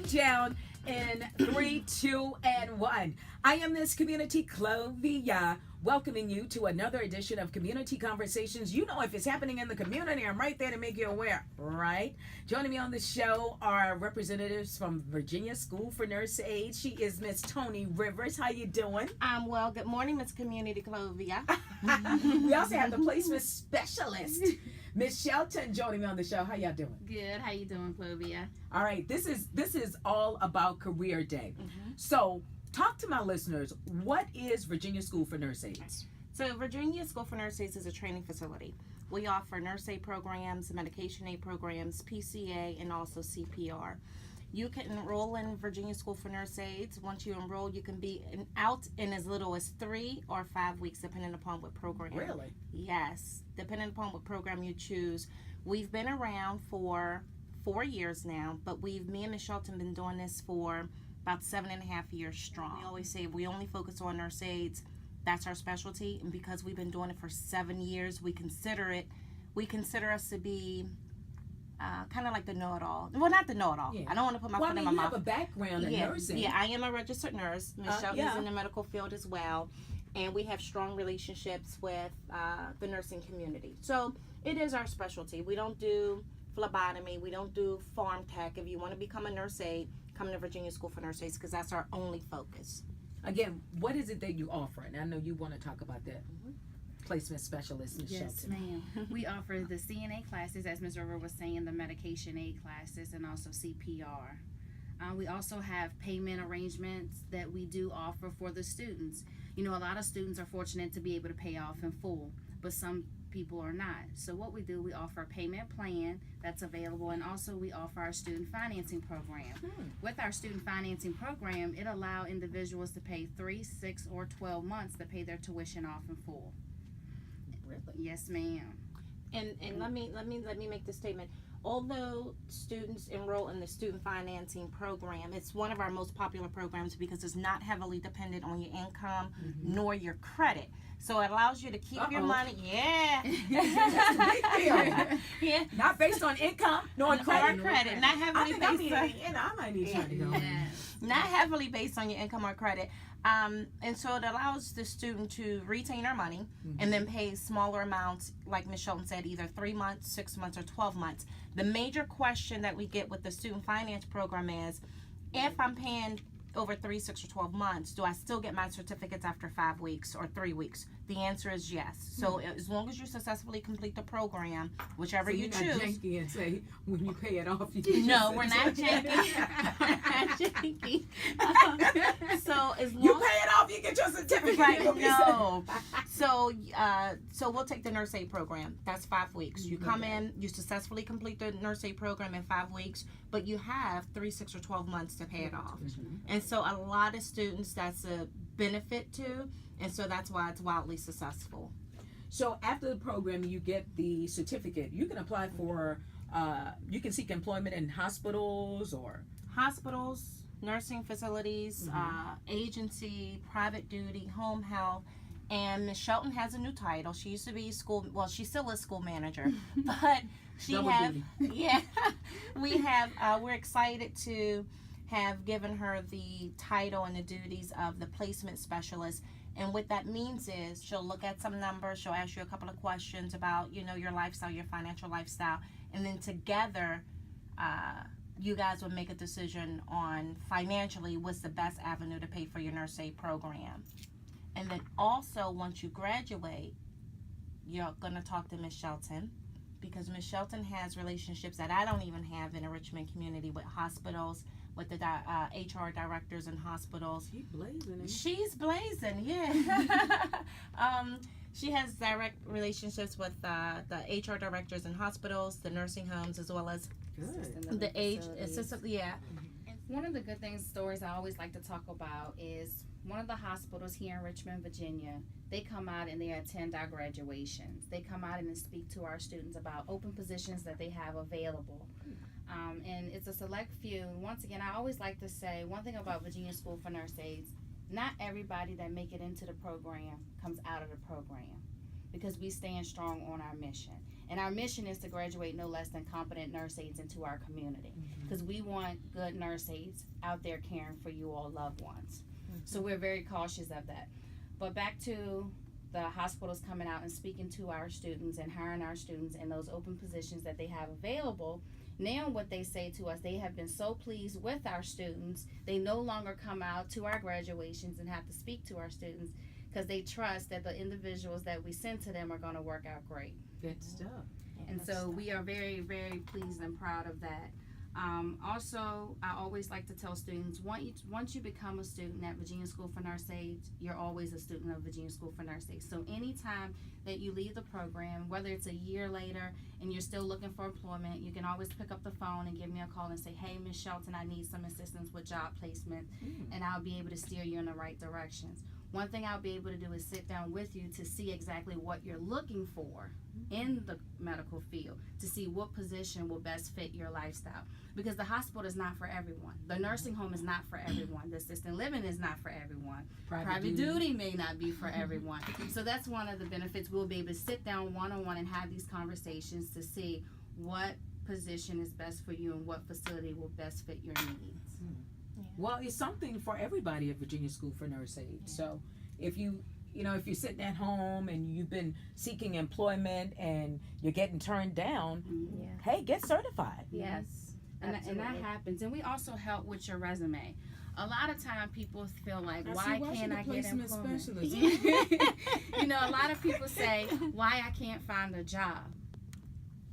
down in 3, 2, and 1. I am Miss Community Clovia, welcoming you to another edition of Community Conversations. You know, if it's happening in the community, I'm right there to make you aware, right? Joining me on the show are representatives from Virginia School for Nurse Aide. She is Miss Tony Rivers. How you doing? Well, good morning, Miss Community Clovia. We also have the placement specialist, Miss Shelton, joining me on the show. How y'all doing? Good. How you doing, Clovia? All right. This is all about Career Day. So, talk to my listeners. What is Virginia School for Nurse Aides? So, Virginia School for Nurse Aides is a training facility. We offer nurse aid programs, medication aid programs, PCA, and also CPR. You can enroll in Virginia School for Nurse Aides. Once you enroll, you can be out in as little as 3 or 5 weeks, depending upon what program. Really? Yes, depending upon what program you choose. We've been around for 4 years now, but me and Ms. Shelton been doing this for about 7.5 years strong. We always say we only focus on nurse aides. That's our specialty, and because we've been doing it for 7 years, we consider us to be kind of like the know-it-all. Well, not the know-it-all. Yeah. I don't want to put my foot in my mouth. You have a background in nursing. Yeah, I am a registered nurse. Ms. Shelton is in the medical field as well, and we have strong relationships with the nursing community. So it is our specialty. We don't do phlebotomy. We don't do farm tech. If you want to become a nurse aide, come to Virginia School for Nurse Aides because that's our only focus. Again, what is it that you offer? And I know you want to talk about that. Placement specialist, Ms. Yes, Shelton. ma'am. We offer the CNA classes, as Ms. River was saying, the medication aid classes, and also CPR. We also have payment arrangements that we do offer for the students. You know, a lot of students are fortunate to be able to pay off in full, but some people are not. So what we do, we offer a payment plan that's available, and also we offer our student financing program. With our student financing program, it allows individuals to pay 3, 6, or 12 months to pay their tuition off in full. Really? Yes, ma'am. And let me make this statement. Although students enroll in the student financing program, it's one of our most popular programs because it's not heavily dependent on your income nor your credit. So it allows you to keep your money. Yeah. That's a big deal. Yeah. Not based on income, nor on credit. Not heavily based on. I might need to go. Not heavily based on your income or credit. And so it allows the student to retain our money and then pay smaller amounts, like Ms. Shelton said, either 3 months, 6 months, or 12 months. The major question that we get with the student finance program is, if I'm paying over 3, 6, or 12 months, do I still get my certificates after 5 weeks or 3 weeks? The answer is yes. So as long as you successfully complete the program, whichever you choose. Not janky and say when you pay it off. No, we're not janky. So as long you pay it off, you get your certificate. Right? No. So we'll take the nurse aid program. That's 5 weeks. You come in, you successfully complete the nurse aid program in 5 weeks, but you have 3, 6, or 12 months to pay it off. And so a lot of students, that's a benefit to, and so that's why it's wildly successful. So after the program, you get the certificate. You can apply for, you can seek employment in hospitals or? Hospitals, nursing facilities, agency, private duty, home health. And Ms. Shelton has a new title. She used to be she still is school manager, but we're excited to have given her the title and the duties of the placement specialist. And what that means is she'll look at some numbers, she'll ask you a couple of questions about, your lifestyle, your financial lifestyle, and then together, you guys will make a decision on financially what's the best avenue to pay for your nurse aid program. And then also, once you graduate, you're going to talk to Ms. Shelton, because Ms. Shelton has relationships that I don't even have in the Richmond community with hospitals, with the HR directors in hospitals. She's blazing, yeah. She has direct relationships with the HR directors in hospitals, the nursing homes, as well as the assistant. Yeah. One of the good stories I always like to talk about is one of the hospitals here in Richmond, Virginia. They come out and they attend our graduations. They come out and speak to our students about open positions that they have available. And it's a select few. Once again, I always like to say one thing about Virginia School for Nurse Aides: not everybody that make it into the program comes out of the program. because we stand strong on our mission. And our mission is to graduate no less than competent nurse aides into our community, because we want good nurse aides out there caring for you all loved ones. So we're very cautious of that. But back to the hospitals coming out and speaking to our students and hiring our students in those open positions that they have available. Now what they say to us, they have been so pleased with our students, they no longer come out to our graduations and have to speak to our students, because they trust that the individuals that we send to them are going to work out great. Good stuff. And so we are very, very pleased and proud of that. Also, I always like to tell students, once you become a student at Virginia School for Nurse Aides, you're always a student of Virginia School for Nurse Aides. So anytime that you leave the program, whether it's a year later and you're still looking for employment, you can always pick up the phone and give me a call and say, hey, Ms. Shelton, I need some assistance with job placement, and I'll be able to steer you in the right directions. One thing I'll be able to do is sit down with you to see exactly what you're looking for in the medical field, to see what position will best fit your lifestyle. Because the hospital is not for everyone. The nursing home is not for everyone. The assisted living is not for everyone. Private duty may not be for everyone. So that's one of the benefits. We'll be able to sit down one-on-one and have these conversations to see what position is best for you and what facility will best fit your needs. Well, it's something for everybody at Virginia School for Nurse Aides. So if if you're sitting at home and you've been seeking employment and you're getting turned down, hey, get certified. Yes. And that happens. And we also help with your resume. A lot of time people feel like, why can't I get employment? A lot of people say, why I can't find a job.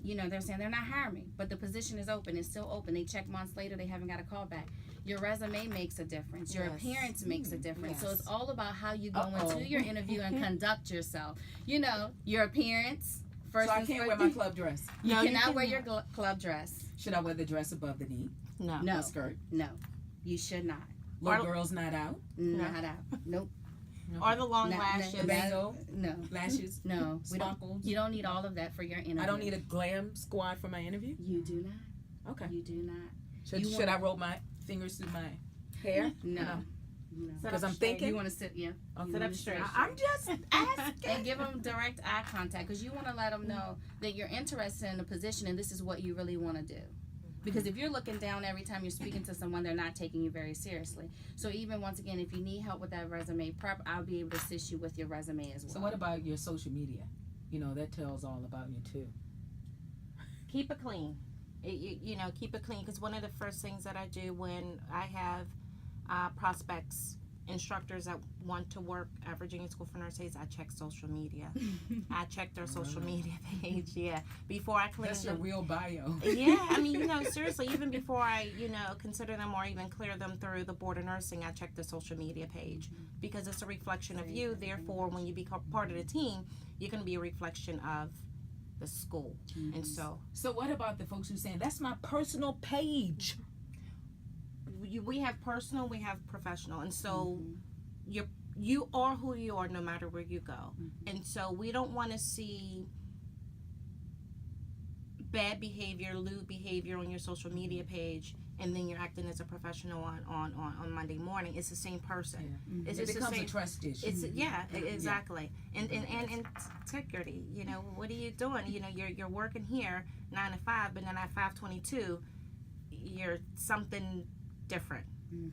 They're saying they're not hiring me, but the position is open. It's still open. They check months later, they haven't got a call back. Your resume makes a difference. Your appearance makes a difference. So it's all about how you go into your interview and conduct yourself. Your appearance. First, so I can't wear my club dress. You cannot wear your club dress. Should I wear the dress above the knee? No. No skirt. No, you should not. Little girls not out. Not out. Nope. Or the long lashes. The bango. No. Lashes. No. Sparkles. You don't need all of that for your interview. I don't need a glam squad for my interview. You do not. Okay. You do not. Should I roll my fingers through my hair? No. Because I'm thinking. You want to sit, Sit up straight. I'm just asking. And give them direct eye contact, because you want to let them know that you're interested in the position and this is what you really want to do. Because if you're looking down every time you're speaking to someone, they're not taking you very seriously. So even once again, if you need help with that resume prep, I'll be able to assist you with your resume as well. So what about your social media? That tells all about you too. Keep it clean. Keep it clean, because one of the first things that I do when I have prospects, instructors that want to work at Virginia School for Nurse Aides, I check social media. I check their social media page, before I clear That's them. your real bio. Seriously, even before I, consider them or even clear them through the Board of Nursing, I check the social media page, because it's a reflection of you. Therefore, when you become part of the team, you're going to be a reflection of the school. And so what about the folks who saying, that's my personal page? we have personal, we have professional, and so you are who you are no matter where you go. And so we don't want to see bad behavior, lewd behavior on your social media page, and then you're acting as a professional on Monday morning. It's the same person. It becomes a trust issue. Exactly. And integrity. What are you doing? You're working here 9 to 5, but then at 5:22, you're something different.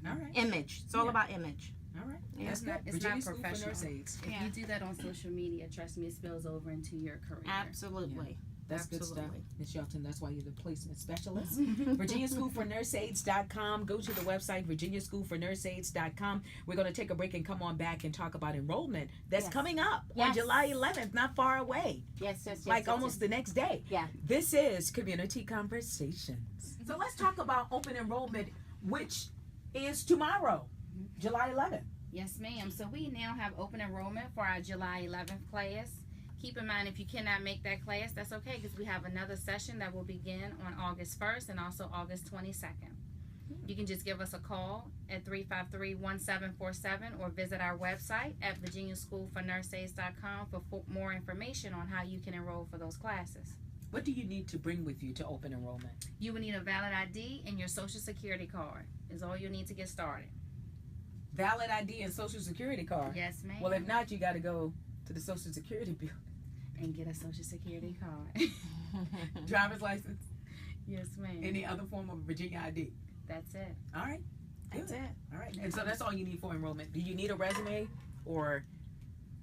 All right. Image. It's all about image. All right. It's not professional. If Yeah. you do that on social media, trust me, it spills over into your career. Absolutely. That's good stuff. Absolutely. Ms. Shelton, that's why you're the placement specialist. VirginiaSchoolForNurseAides.com. Go to the website, VirginiaSchoolForNurseAides.com. We're going to take a break and come on back and talk about enrollment. That's coming up on July 11th, not far away. Yes. Almost the next day. Yeah. This is Community Conversations. So let's talk about open enrollment, which is tomorrow, July 11th. Yes, ma'am. So we now have open enrollment for our July 11th class. Keep in mind, if you cannot make that class, that's okay, because we have another session that will begin on August 1st and also August 22nd. You can just give us a call at 353-1747 or visit our website at virginiaschoolfornurseaides.com for more information on how you can enroll for those classes. What do you need to bring with you to open enrollment? You will need a valid ID and your social security card is all you need to get started. Valid ID and social security card? Yes, ma'am. Well, if not, you got to go to the social security building. and get a Social Security card. Driver's license. Yes, ma'am. Any other form of Virginia ID. That's it. All right. That's Good. it. All right. And so that's all you need for enrollment. Do you need a resume or?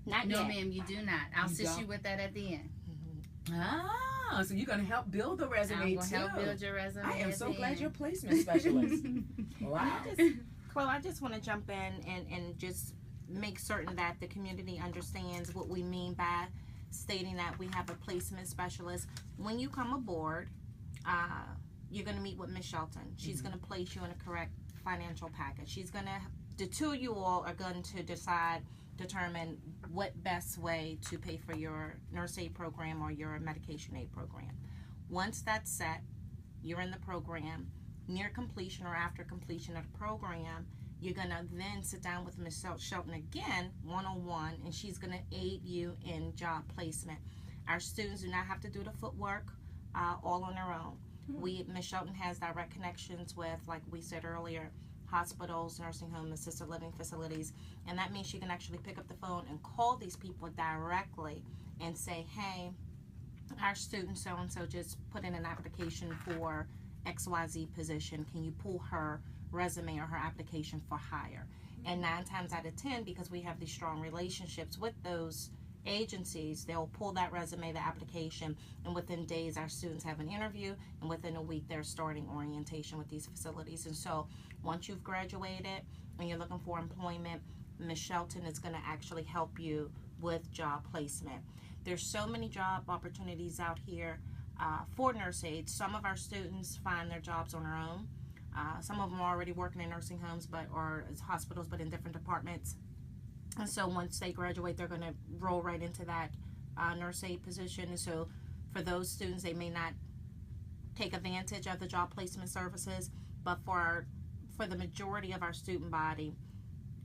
Not No, yet. ma'am, you do not. I'll You assist don't? you with that at the end. Ah, so you're gonna help build the resume I'm going too. to help build your resume. I am at so the glad end. you're a placement specialist. Wow. Chloe, I just want to jump in and just make certain that the community understands what we mean by stating that we have a placement specialist. When you come aboard, you're going to meet with Ms. Shelton. She's going to place you in a correct financial package. She's going to, the two of you all are going to determine what best way to pay for your nurse aid program or your medication aid program. Once that's set, you're in the program. Near completion or after completion of the program, you're going to then sit down with Ms. Shelton again, one-on-one, and she's going to aid you in job placement. Our students do not have to do the footwork all on their own. Ms. Shelton has direct connections with, like we said earlier, hospitals, nursing homes, assisted living facilities, and that means she can actually pick up the phone and call these people directly and say, hey, our student so-and-so just put in an application for XYZ position. Can you pull her resume or her application for hire? And 9 times out of 10, because we have these strong relationships with those agencies, they'll pull that resume, the application, and within days our students have an interview, and within a week they're starting orientation with these facilities. And so once you've graduated and you're looking for employment, Ms. Shelton is going to actually help you with job placement. There's so many job opportunities out here for nurse aides. Some of our students find their jobs on their own. Some of them are already working in nursing homes or as hospitals, but in different departments. And so once they graduate, they're going to roll right into that nurse aide position. And so for those students, they may not take advantage of the job placement services, but for the majority of our student body,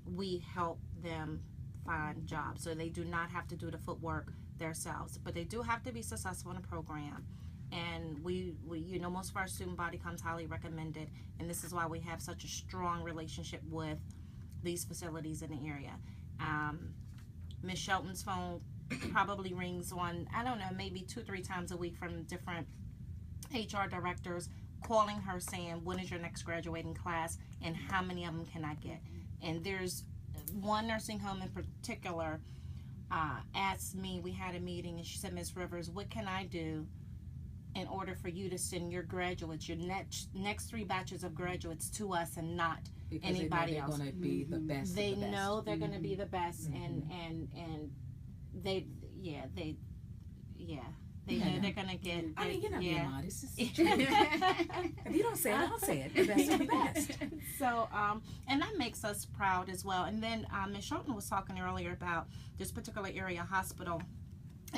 we help them find jobs. So they do not have to do the footwork themselves, but they do have to be successful in the program. And we most of our student body comes highly recommended, and this is why we have such a strong relationship with these facilities in the area. Ms. Shelton's phone probably rings on, I don't know, maybe 2-3 times a week from different HR directors calling her saying, when is your next graduating class and how many of them can I get? And there's one nursing home in particular asked me, we had a meeting, and she said, Ms. Rivers, what can I do in order for you to send your graduates, your next 3 batches of graduates to us and not Because anybody they know else? they're going to be the best. They of the best. know they're going to be the best, and they know they're going to get. I mean, you're not being modest. It's Yeah. true. If you don't say it, I'll say it. The best of the best. So, and that makes us proud as well. And then Ms. Shelton was talking earlier about this particular area hospital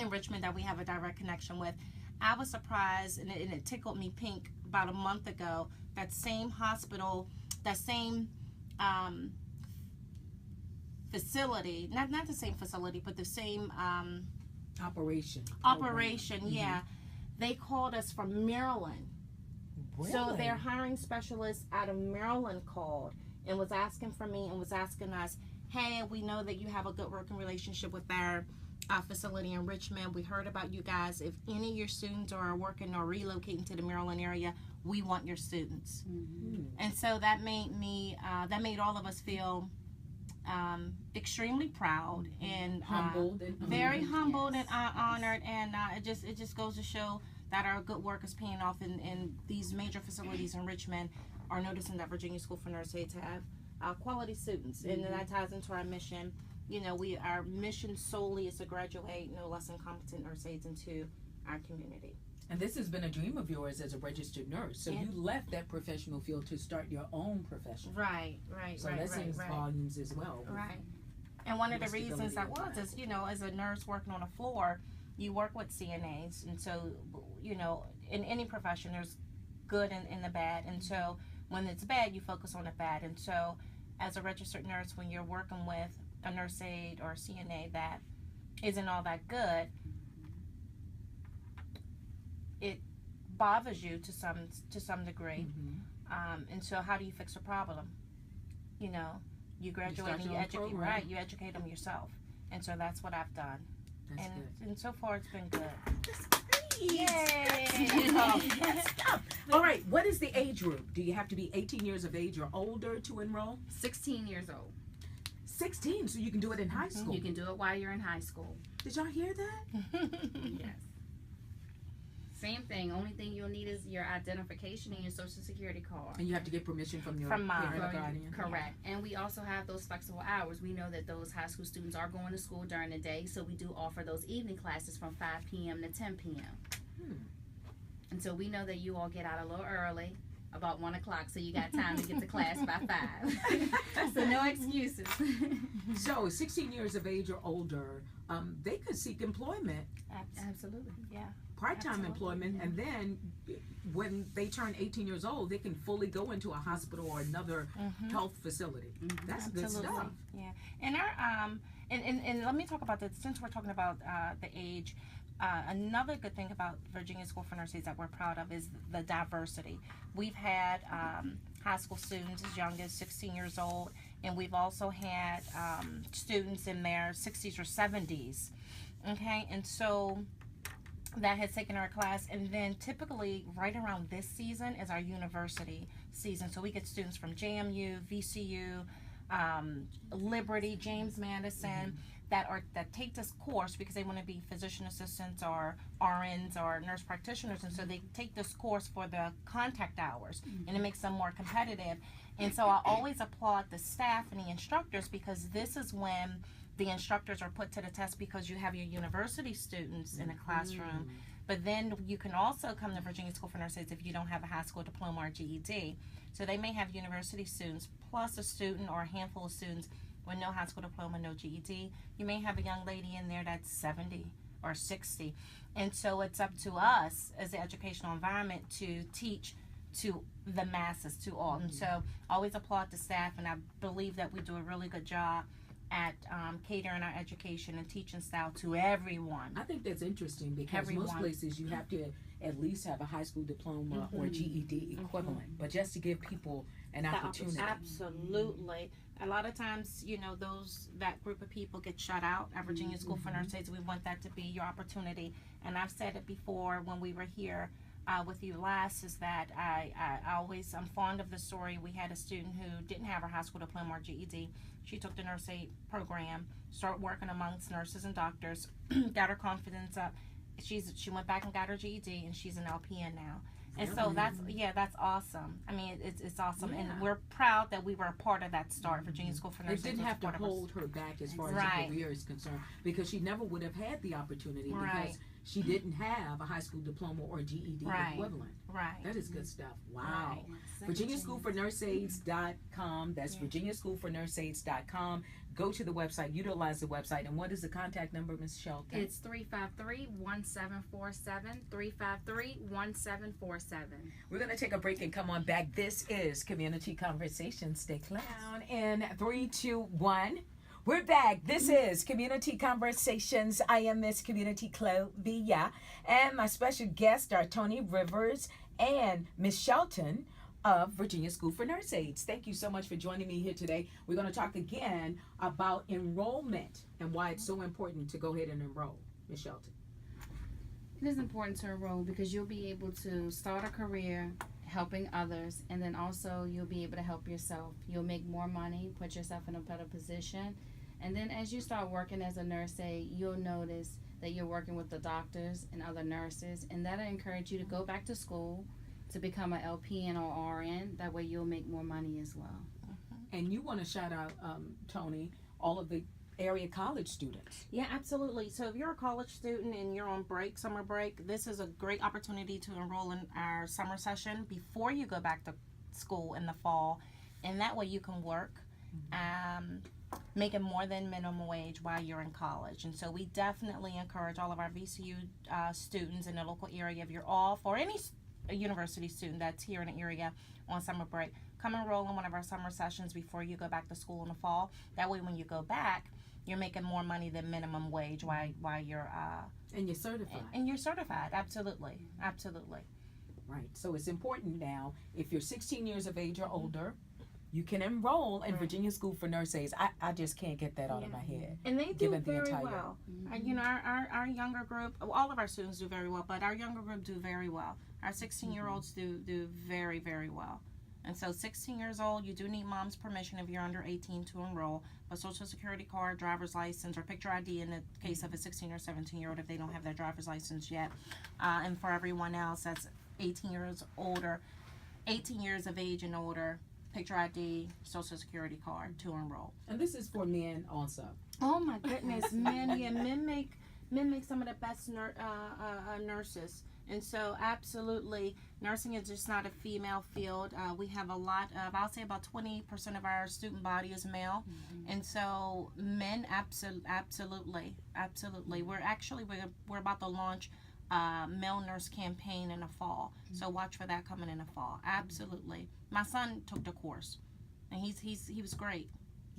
in Richmond that we have a direct connection with. I was surprised, and it tickled me pink about a month ago, that same hospital, that same facility, not the same facility, but the same Operation. yeah, they called us from Maryland. Really? So their hiring specialist out of Maryland called and was asking for me and was asking us, hey, we know that you have a good working relationship with our facility in Richmond. We heard about you guys. If any of your students are working or relocating to the Maryland area, we want your students. Mm-hmm. And so that made all of us feel extremely proud and Humbled and very honored. humbled Yes. and honored. And it just goes to show that our good work is paying off, and these major facilities in Richmond are noticing that Virginia School for Nurse Aides have quality students, Mm-hmm. and that ties into our mission. You know, our mission solely is to graduate no less than competent nurse aides into our community. And this has been a dream of yours as a registered nurse. So Yeah. you left that professional field to start your own profession. Right. So that says volumes as well. Right. And one of the reasons stability that of was is, you know, as a nurse working on a floor, you work with CNAs, and so, you know, in any profession, there's good and the bad, and so when it's bad, you focus on the bad. And so, as a registered nurse, when you're working with a nurse aide or a CNA that isn't all that good, it bothers you to some degree. Mm-hmm. And so, how do you fix a problem? You know, you graduate start and your you own educate, program. right? You educate them yourself, and so that's what I've done. That's good. And so far it's been good. All right, what is the age group? Do you have to be 18 years of age or older to enroll? 16 years old. 16, so you can do it in high school. You can do it while you're in high school. Did y'all hear that? Yes. Same thing. Only thing you'll need is your identification and your social security card. And you have to get permission from your From mom. parent or guardian. Correct. And we also have those flexible hours. We know that those high school students are going to school during the day, so we do offer those evening classes from 5 p.m. to 10 p.m. And so we know that you all get out a little early, about 1 o'clock, so you got time to get to class by 5. So no excuses. So 16 years of age or older, they could seek employment. Absolutely. Yeah. Part-time employment, and then when they turn 18 years old, they can fully go into a hospital or another health facility. That's good stuff. Yeah, and our and let me talk about that since we're talking about the age. Another good thing about Virginia School for Nurses that we're proud of is the diversity. We've had high school students as young as 16 years old, and we've also had students in their 60s or 70s. Okay, and so that has taken our class, and then typically right around this season is our university season. So we get students from JMU, VCU, Liberty, James Madison, that take this course because they want to be physician assistants or RNs or nurse practitioners, and so they take this course for the contact hours, and it makes them more competitive. And so I always applaud the staff and the instructors, because this is when the instructors are put to the test, because you have your university students in a classroom, but then you can also come to Virginia School for Nurses if you don't have a high school diploma or GED. So they may have university students plus a student or a handful of students with no high school diploma, no GED. You may have a young lady in there that's 70 or 60. And so it's up to us as the educational environment to teach to the masses, to all. And so I always applaud the staff, and I believe that we do a really good job at catering our education and teaching style to everyone. I think that's interesting because most places you have to at least have a high school diploma or GED equivalent, but just to give people an opportunity. Absolutely. A lot of times, you know, that group of people get shut out at Virginia School for Nurses. We want that to be your opportunity. And I've said it before when we were here with you last, is that I'm fond of the story. We had a student who didn't have her high school diploma or GED. She took the Nurse Aide program, started working amongst nurses and doctors, got her confidence up. She went back and got her GED, and she's an LPN now. And so that's awesome. I mean, it's awesome, and we're proud that we were a part of that start. Virginia School for Nurses. It didn't have to hold her back as far as her career is concerned, because she never would have had the opportunity because she didn't have a high school diploma or GED equivalent. Right. That is good stuff. Wow. VirginiaSchoolForNurseAides.com. That's VirginiaSchoolForNurseAides.com. Go to the website, utilize the website, and what is the contact number, Ms. Shelton? It's 353-1747, 353-1747. We're going to take a break and come on back. This is Community Conversations. Stay close. Down in 3, 2, 1. We're back. This is Community Conversations. I am Miss Community Clovia, and my special guests are Tony Rivers and Miss Shelton of Virginia School for Nurse Aides. Thank you so much for joining me here today. We're going to talk again about enrollment and why it's so important to go ahead and enroll. Ms. Shelton. It is important to enroll because you'll be able to start a career helping others, and then also you'll be able to help yourself. You'll make more money, put yourself in a better position, and then as you start working as a nurse aide, you'll notice that you're working with the doctors and other nurses, and that'll encourage you to go back to school to become an LPN or RN. That way you'll make more money as well. And you want to shout out, Tony, all of the area college students. Yeah, absolutely. So if you're a college student and you're on break, summer break, this is a great opportunity to enroll in our summer session before you go back to school in the fall. And that way you can work, making more than minimum wage while you're in college. And so we definitely encourage all of our VCU students in the local area, if you're off, or any university student that's here in the area on summer break, come enroll in one of our summer sessions before you go back to school in the fall. That way when you go back, you're making more money than minimum wage while you're and you're certified. And you're certified. Absolutely. Absolutely. Right. So it's important now, if you're 16 years of age or older, you can enroll in Virginia School for Nurse Aides. I just can't get that out of my head. And they do Given the very entire- well. You know, our younger group, all of our students do very well, but our younger group do very well. Our 16-year-olds do very, very well. And so 16 years old, you do need mom's permission if you're under 18 to enroll. A social security card, driver's license, or picture ID in the case of a 16 or 17-year-old if they don't have their driver's license yet. And for everyone else that's 18 years older, 18 years of age and older, picture ID, social security card to enroll. And this is for men also. Oh my goodness, men! Yeah, men make some of the best nurses, and so absolutely, nursing is just not a female field. We have a lot of, I'll say about 20% of our student body is male, and so men absolutely. We're about to launch male nurse campaign in the fall, so watch for that coming in the fall. Absolutely, my son took the course, and he was great.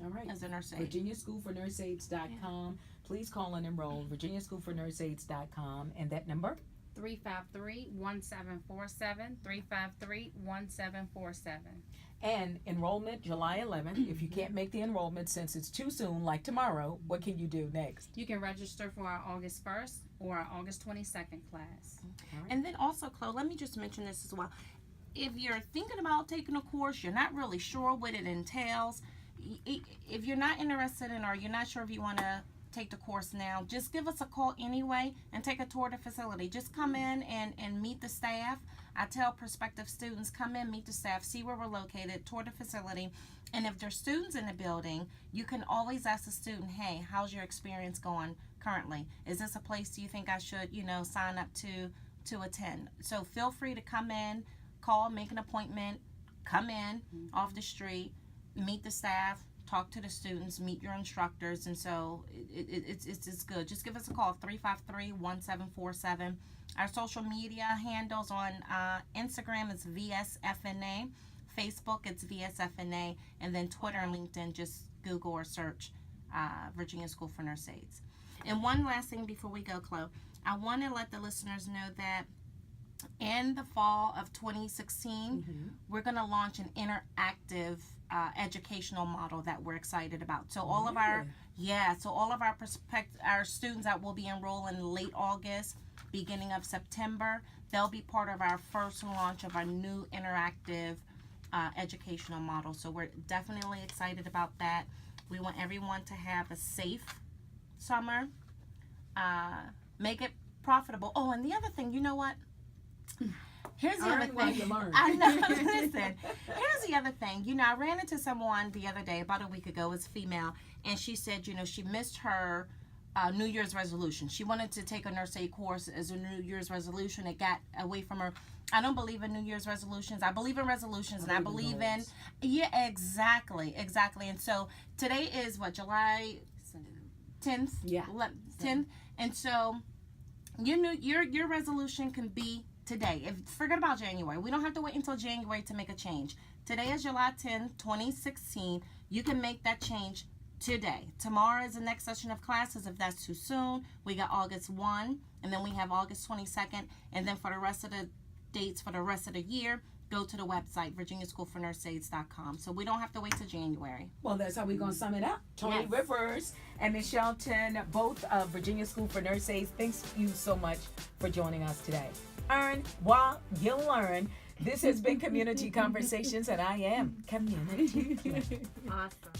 All right. As a nurse aide. VirginiaSchoolForNurseAides.com. Please call and enroll. VirginiaSchoolForNurseAides.com. And that number? 353-1747, 353-1747. And enrollment July 11th. If you can't make the enrollment since it's too soon, like tomorrow, what can you do next? You can register for our August 1st or our August 22nd class. And then also, Chloe, let me just mention this as well. If you're thinking about taking a course, you're not really sure what it entails, if you're not interested in, or you're not sure if you want to take the course now, just give us a call anyway and take a tour of the facility. Just come in and meet the staff. I tell prospective students, come in, meet the staff, see where we're located, tour the facility. And if there's students in the building, you can always ask the student, hey, how's your experience going currently? Is this a place do you think I should, sign up to attend? So feel free to come in, call, make an appointment, come in off the street, meet the staff, talk to the students, meet your instructors, and so it's good. Just give us a call, 353-1747. Our social media handles on Instagram is VSFNA, Facebook it's VSFNA, and then Twitter and LinkedIn, just Google or search Virginia School for Nurse Aides. And one last thing before we go, Chloe, I want to let the listeners know that in the fall of 2016, we're going to launch an interactive educational model that we're excited about. So all of our our students that will be enrolling in late August, beginning of September, they'll be part of our first launch of our new interactive educational model. So we're definitely excited about that. We want everyone to have a safe summer, make it profitable. Oh, and the other thing, you know what? Here's the other thing. I know. Listen, here's the other thing. I ran into someone the other day, about a week ago, as a female, and she said, she missed her New Year's resolution. She wanted to take a nurse aide course as a New Year's resolution. It got away from her. I don't believe in New Year's resolutions. I believe in resolutions, and I believe in exactly. And so today is what, July 10th? Yeah. 10th. And so your resolution can be today. Forget about January. We don't have to wait until January to make a change. Today is July 10th, 2016. You can make that change today. Tomorrow is the next session of classes. If that's too soon, we got August 1, and then we have August 22nd, and then for the rest of the dates for the rest of the year, go to the website, VirginiaSchoolForNurseAides.com. So we don't have to wait till January. Well, that's how we're going to sum it up. Tony Yes. Rivers and Ms. Shelton, both of Virginia School for Nurse Aides, thanks you so much for joining us today. Earn while you learn. This has been Community Conversations, and I am Community. Awesome.